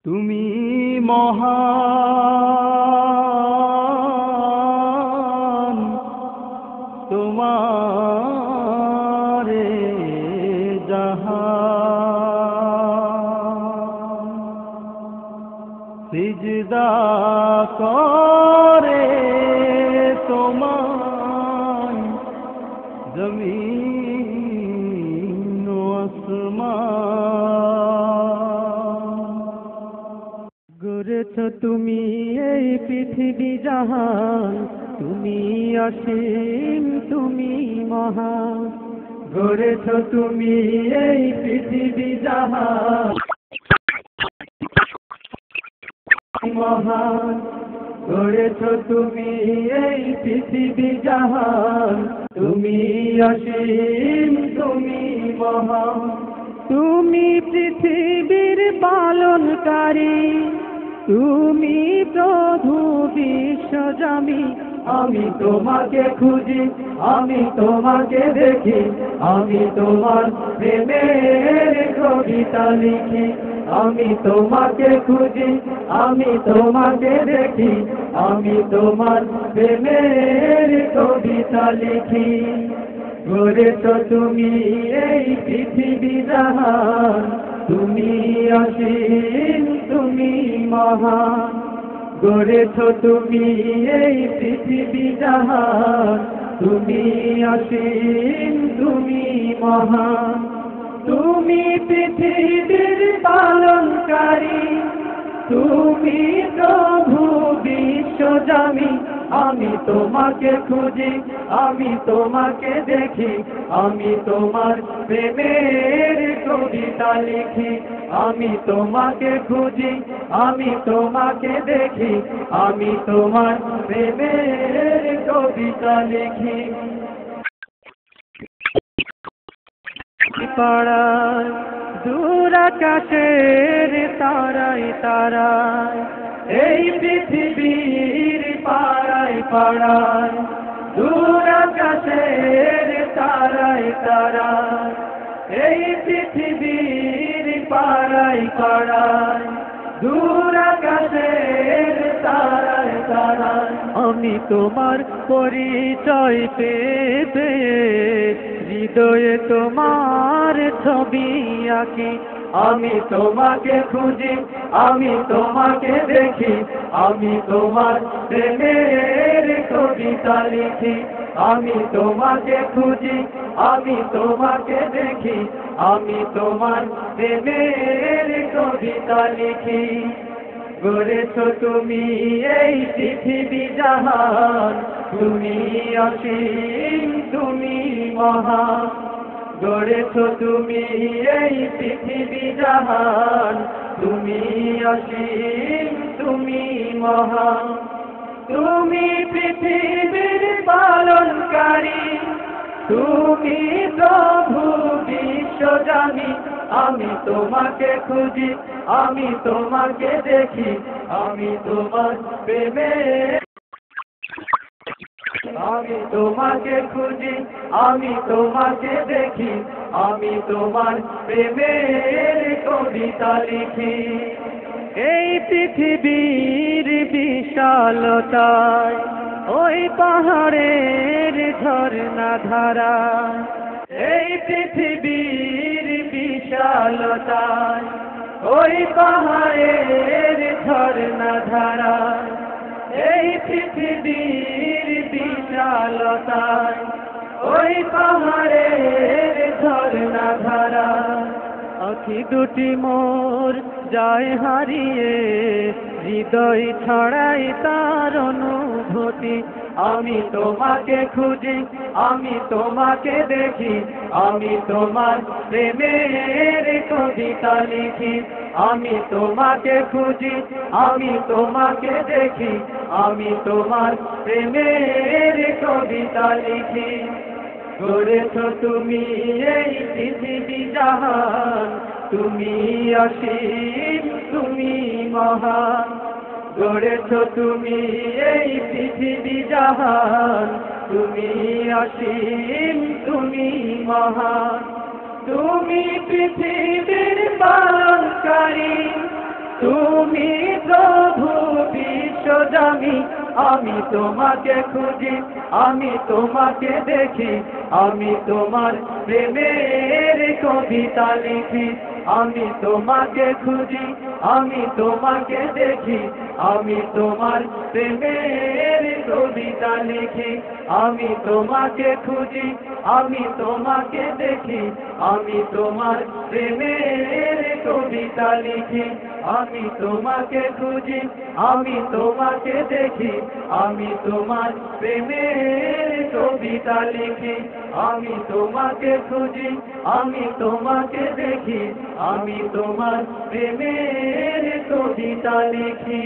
তুমি মহান, তোমারে জাহান সিজদা করে তোমায় জমিন ও আসমান। গড়েছ তুমি এই পৃথিবী জাহান, তুমি অসীম, তুমি মহান। গড়েছ তুমি এই পৃথিবী জাহান, মহান। গড়েছ তুমি এই পৃথিবী জাহান, তুমি অসীম, তুমি মহান। তুমি পৃথিবীর পালনকারী, তুমি প্রভু বিশ্বজামি। আমি তোমাকে খুঁজি, আমি তোমাকে দেখি, আমি তোমার প্রেমের কবিতা লিখি। আমি তোমাকে খুঁজি, আমি তোমাকে দেখি, আমি তোমার প্রেমের কবিতা লিখি। গড়েছ তুমি এই পৃথিবী জাহান, তুমি অসীম, তুমি মহান। গড়েছ তুমি এই পৃথিবী জাহান, তুমি অসীম, তুমি মহান। তুমি পৃথিবীর পালনকারী, তুমি প্রভু বিশ্বজামি। আমি তোমাকে খুঁজি, আমি তোমাকে দেখি, আমি তোমার প্রেমের কবিতা লিখি। আমি তোমাকে খুঁজি, আমি তোমাকে দেখি, আমি তোমার প্রেমের কবিতা লিখি। পাড়ায় দূর আকাশের তারায় তারায়, এই পৃথিবীর পাড়ায় পাড়ায়, দূর আকাশের তারায় তারায়, এই পৃথিবীর পাড়ায় পাড়ায়, দূর আকাশের তারায় তারায়। আমি তোমার পরিচয় পেতে হৃদয়ে তোমার ছবি আঁকি। আমি তোমাকে খুঁজি, আমি তোমাকে দেখি, আমি তোমার প্রেমের কবিতা লিখি। আমি তোমাকে খুঁজি, আমি তোমাকে দেখি, আমি তোমার প্রেমের কবিতা লিখি। গড়েছ তুমি এই পৃথিবী জাহান, তুমি অসীম, তুমি মহান। গড়েছ তুমি এই পৃথিবী জাহান, তুমি অসীম, তুমি মহান। তুমি পৃথিবীর পালনকারী, তুমি প্রভু বিশ্বজামি। আমি তোমাকে খুঁজি, আমি তোমাকে দেখি, আমি তোমার প্রেমে। আমি তোমাকে খুঁজি, আমি তোমাকে দেখি, আমি তোমার প্রেমের কবিতা লিখি। এই পৃথিবীর বিশালতায়, ওই পাহাড়ের ঝর্ণা ধারা, এই পৃথিবীর বিশালতায়, ওই পাহাড়ের ঝর্ণা ধারা, এই পৃথিবীর বিশালতায়, ওই পাহাড়ের ঝর্ণা ধারা। আখি দুটি মোর যায় হারিয়ে, হৃদয় ছড়াই তার অনুভূতি। আমি তোমাকে খুঁজি, আমি তোমাকে দেখি, আমি তোমার প্রেমের কবিতা লিখি। আমি তোমাকে খুঁজি, আমি তোমাকে দেখি, আমি তোমার প্রেমের কবিতা লিখি। গড়েছ তুমি এই পৃথিবী জাহান, তুমি অসীম, তুমি মহান। গড়েছ তুমি এই পৃথিবী জাহান, তুমি অসীম, তুমি মহান। তুমি পৃথিবীর পালনকারী, তুমি প্রভু বিশ্বজামি, আমি তোমাকে খুঁজি, আমি তোমাকে দেখি, আমি তোমার প্রেমের কবিতা লিখি। আমি তোমাকে খুঁজি, আমি তোমাকে দেখি, আমি তোমার প্রেমের কবিতা লিখি। আমি তোমাকে খুঁজি, আমি তোমাকে দেখি, আমি তোমার প্রেমের কবিতা লিখি। আমি তোমাকে খুঁজি, আমি তোমাকে দেখি, আমি তোমার প্রেমের কবিতা লিখি। আমি তোমাকে খুঁজি, আমি তোমাকে দেখি, আমি তোমার প্রেমের কবিতা লিখি।